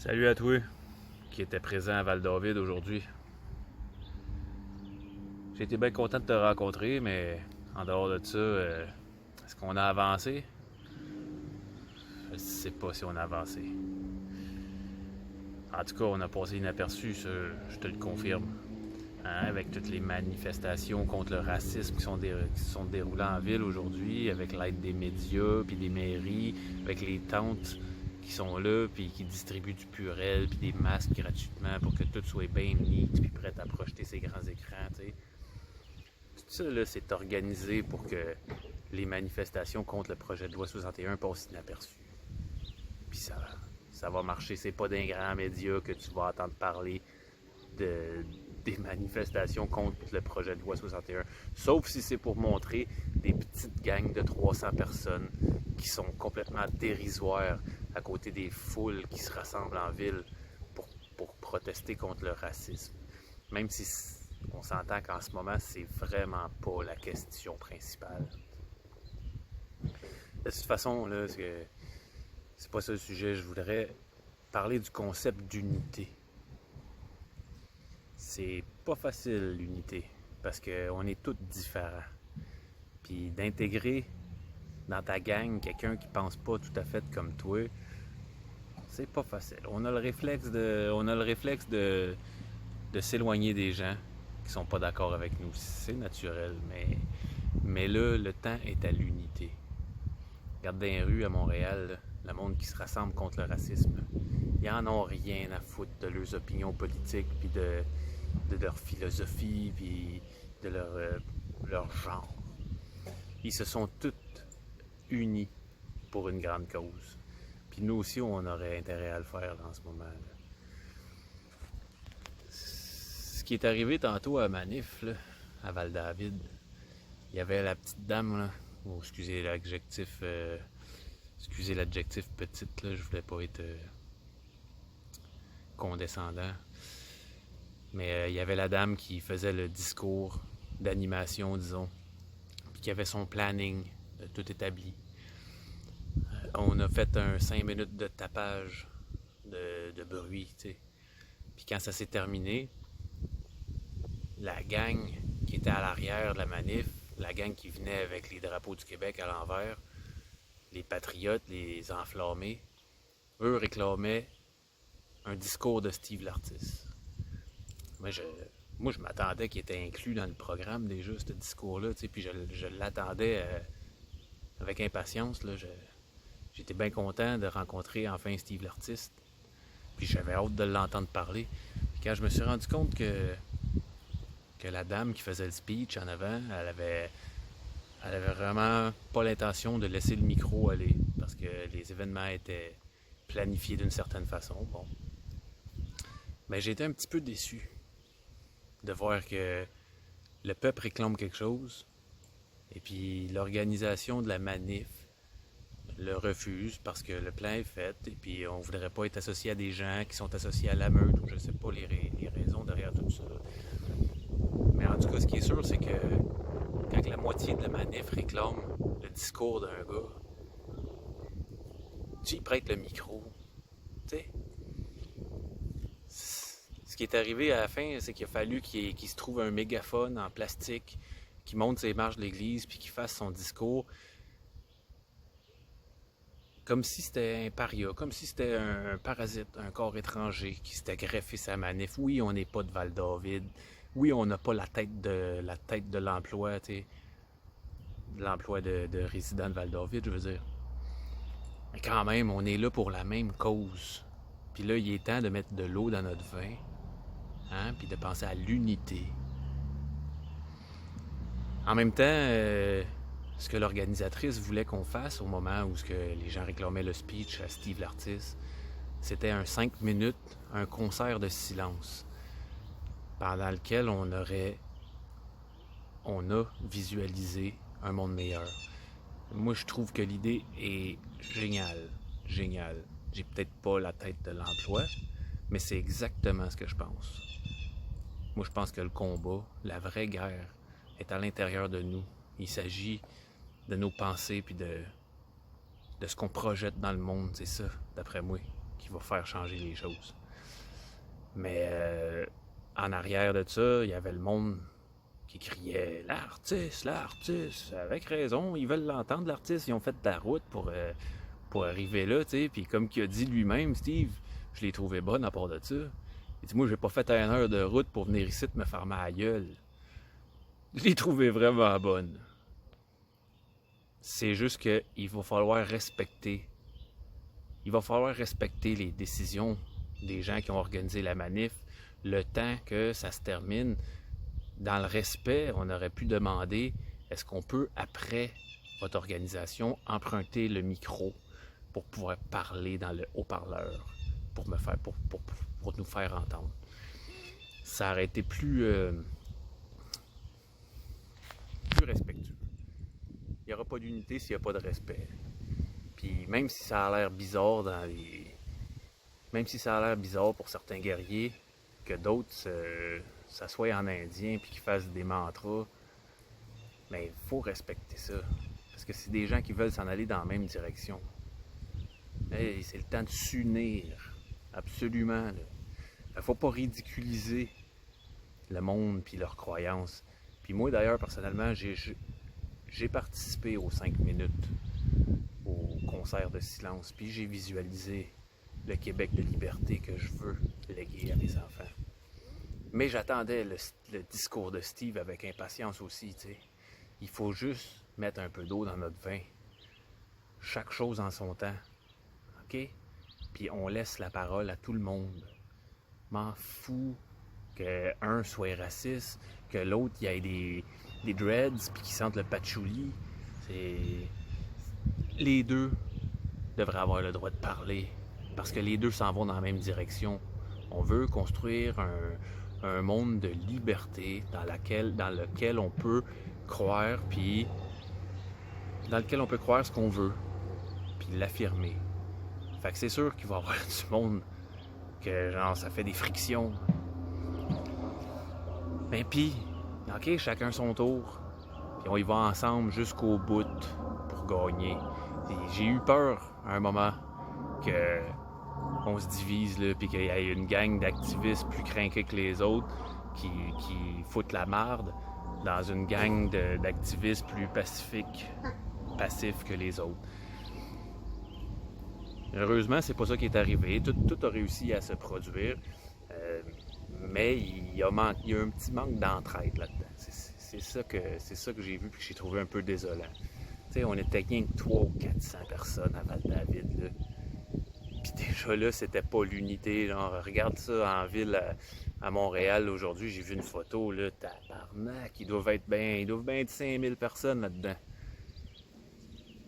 Salut à toi qui était présent à Val-David aujourd'hui. J'ai été bien content de te rencontrer, mais en dehors de ça, est-ce qu'on a avancé? Je ne sais pas si on a avancé. En tout cas, on a passé inaperçu, ça, je te le confirme. Hein, avec toutes les manifestations contre le racisme qui sont déroulées en ville aujourd'hui, avec l'aide des médias, puis des mairies, avec les tantes qui sont là, puis qui distribuent du purel, puis des masques gratuitement pour que tout soit bien neat, puis prêt à projeter ses grands écrans, tu sais. Tout ça, là, c'est organisé pour que les manifestations contre le projet de loi 61 passent inaperçues. Puis ça va marcher. C'est pas d'un grand média que tu vas entendre parler de, des manifestations contre le projet de loi 61. Sauf si c'est pour montrer des petites gangs de 300 personnes qui sont complètement dérisoires à côté des foules qui se rassemblent en ville pour protester contre le racisme. Même si on s'entend qu'en ce moment, c'est vraiment pas la question principale. De toute façon, là, c'est pas ça le sujet. Je voudrais parler du concept d'unité. C'est pas facile l'unité parce qu'on est tous différents. Puis d'intégrer dans ta gang quelqu'un qui pense pas tout à fait comme toi, c'est pas facile. On a le réflexe de s'éloigner des gens qui sont pas d'accord avec nous. C'est naturel, mais là, le temps est à l'unité. Regarde dans les rues à Montréal, là, le monde qui se rassemble contre le racisme. Ils en ont rien à foutre de leurs opinions politiques, puis de leur philosophie, puis de leur genre. Ils se sont tous unis pour une grande cause. Puis nous aussi, on aurait intérêt à le faire dans ce moment-là. Ce qui est arrivé tantôt à Manif, là, à Val-David, il y avait la petite dame, là, oh, excusez l'adjectif petite, là, je voulais pas être condescendant. Mais il y avait la dame qui faisait le discours d'animation, disons, puis qui avait son planning tout établi. On a fait un 5 minutes de tapage de bruit, tu sais. Puis quand ça s'est terminé, la gang qui était à l'arrière de la manif, la gang qui venait avec les drapeaux du Québec à l'envers, les patriotes, les enflammés, eux réclamaient un discours de Steve Lartis. Moi, je m'attendais qu'il était inclus dans le programme déjà, ce discours-là, puis je l'attendais avec impatience. Là, j'étais bien content de rencontrer enfin Steve Lartiste, puis j'avais hâte de l'entendre parler. Puis quand je me suis rendu compte que la dame qui faisait le speech en avant, elle avait vraiment pas l'intention de laisser le micro aller, parce que les événements étaient planifiés d'une certaine façon. Bon. Mais j'ai été un petit peu déçu de voir que le peuple réclame quelque chose, et puis l'organisation de la manif le refuse parce que le plan est fait, et puis on voudrait pas être associé à des gens qui sont associés à la meute, ou je sais pas les raisons derrière tout ça. Mais en tout cas, ce qui est sûr, c'est que quand la moitié de la manif réclame le discours d'un gars, tu y prêtes le micro. Tu sais, ce qui est arrivé à la fin, c'est qu'il a fallu qu'il se trouve un mégaphone en plastique qui monte ses marches de l'église puis qu'il fasse son discours comme si c'était un paria, comme si c'était un parasite, un corps étranger qui s'était greffé sa manif. Oui, on n'est pas de Val-David. Oui, on n'a pas la tête de l'emploi, tu sais, de l'emploi de résident de Val-David, je veux dire. Mais quand même, on est là pour la même cause. Puis là, il est temps de mettre de l'eau dans notre vin, hein, puis de penser à l'unité. En même temps, ce que l'organisatrice voulait qu'on fasse au moment où les gens réclamaient le speech à Steve Lartis, c'était un 5 minutes, un concert de silence, pendant lequel on a visualisé un monde meilleur. Moi, je trouve que l'idée est géniale. Géniale. J'ai peut-être pas la tête de l'emploi, mais c'est exactement ce que je pense. Moi, je pense que le combat, la vraie guerre, est à l'intérieur de nous. Il s'agit de nos pensées puis de ce qu'on projette dans le monde, c'est ça, d'après moi. qui va faire changer les choses. Mais en arrière de ça, il y avait le monde qui criait « L'artiste, l'artiste! » Avec raison, ils veulent l'entendre, l'artiste. Ils ont fait de la route pour arriver là, tu sais. Puis comme il a dit lui-même, Steve, je l'ai trouvé bonne à part de ça. Il dit « Moi, j'ai pas fait 1 heure de route pour venir ici me faire ma gueule. » Je l'ai trouvé vraiment bonne. C'est juste qu'il va falloir respecter. Il va falloir respecter les décisions des gens qui ont organisé la manif, le temps que ça se termine. Dans le respect, on aurait pu demander, est-ce qu'on peut, après votre organisation, emprunter le micro pour pouvoir parler dans le haut-parleur, pour nous faire entendre. Ça aurait été plus respectueux. Il n'y aura pas d'unité s'il n'y a pas de respect. Puis même si ça a l'air bizarre Même si ça a l'air bizarre pour certains guerriers, que d'autres s'assoient en indien puis qu'ils fassent des mantras, mais il faut respecter ça. Parce que c'est des gens qui veulent s'en aller dans la même direction. Hey, c'est le temps de s'unir. Absolument. Il ne faut pas ridiculiser le monde puis leurs croyances. Puis moi, d'ailleurs, personnellement, j'ai participé aux 5 minutes au concert de silence. Puis j'ai visualisé le Québec de liberté que je veux léguer à mes enfants. Mais j'attendais le discours de Steve avec impatience aussi, tu sais. Il faut juste mettre un peu d'eau dans notre vin. Chaque chose en son temps. OK? Puis on laisse la parole à tout le monde. M'en fous qu'un soit raciste, que l'autre y ait des dreads puis qu'il sente le patchouli. Les deux devraient avoir le droit de parler parce que les deux s'en vont dans la même direction. On veut construire un monde de liberté dans lequel on peut croire, puis dans lequel on peut croire ce qu'on veut, puis l'affirmer. Fait que c'est sûr qu'il va y avoir du monde que genre ça fait des frictions. Mais puis, ok, chacun son tour, puis on y va ensemble jusqu'au bout pour gagner. Et j'ai eu peur à un moment qu'on se divise, là, puis qu'il y ait une gang d'activistes plus crinqués que les autres qui foutent la marde dans une gang d'activistes plus passifs que les autres. Heureusement, c'est pas ça qui est arrivé. Tout a réussi à se produire, mais il y a un petit manque d'entraide là-dedans. C'est ça que j'ai vu et que j'ai trouvé un peu désolant. Tu sais, on était rien que 300 ou 400 personnes à Val-David, là. Puis déjà là, c'était pas l'unité. Genre, regarde ça en ville à Montréal aujourd'hui, j'ai vu une photo, là, tabarnak, ils doivent être 5000 personnes là-dedans.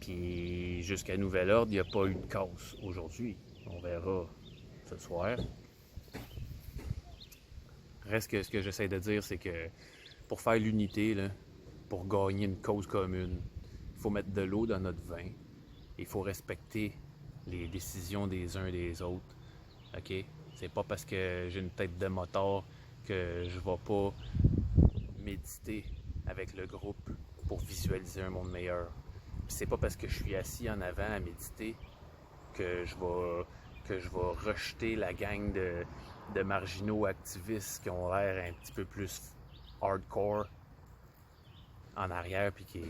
Puis jusqu'à nouvel ordre, il n'y a pas eu de casse aujourd'hui. On verra ce soir. Reste que ce que j'essaie de dire, c'est que pour faire l'unité, là, pour gagner une cause commune, il faut mettre de l'eau dans notre vin. Il faut respecter les décisions des uns et des autres. OK? C'est pas parce que j'ai une tête de motard que je vais pas méditer avec le groupe pour visualiser un monde meilleur. Puis c'est pas parce que je suis assis en avant à méditer que je vais rejeter la gang de marginaux activistes qui ont l'air un petit peu plus hardcore en arrière puis qui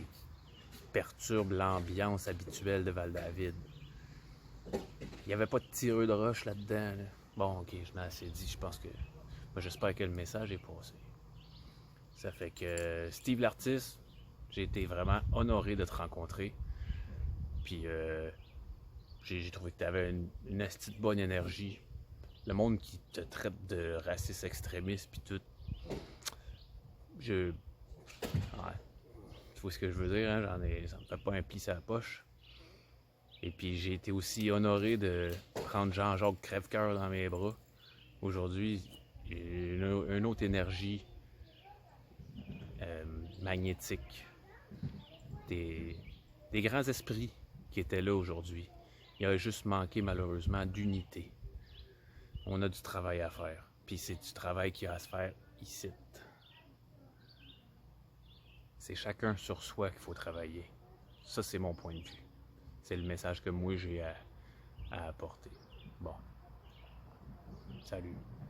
perturbent l'ambiance habituelle de Val-David. Il n'y avait pas de tireux de roche là-dedans. Là. Bon, ok, je m'ai assez dit. Je pense que. Moi, j'espère que le message est passé. Ça fait que Steve l'artiste, j'ai été vraiment honoré de te rencontrer. Puis j'ai trouvé que tu avais une asti de bonne énergie. Le monde qui te traite de raciste extrémiste puis tout. Ouais. Tu vois ce que je veux dire, hein? Ça me fait pas un pli sur la poche. Et puis j'ai été aussi honoré de prendre Jean-Jacques Crèvecoeur dans mes bras. Aujourd'hui, une autre énergie magnétique. Des grands esprits qui étaient là aujourd'hui. Il a juste manqué malheureusement d'unité. On a du travail à faire. Puis c'est du travail qui a à se faire ici. C'est chacun sur soi qu'il faut travailler. Ça, c'est mon point de vue. C'est le message que moi j'ai à apporter. Bon. Salut.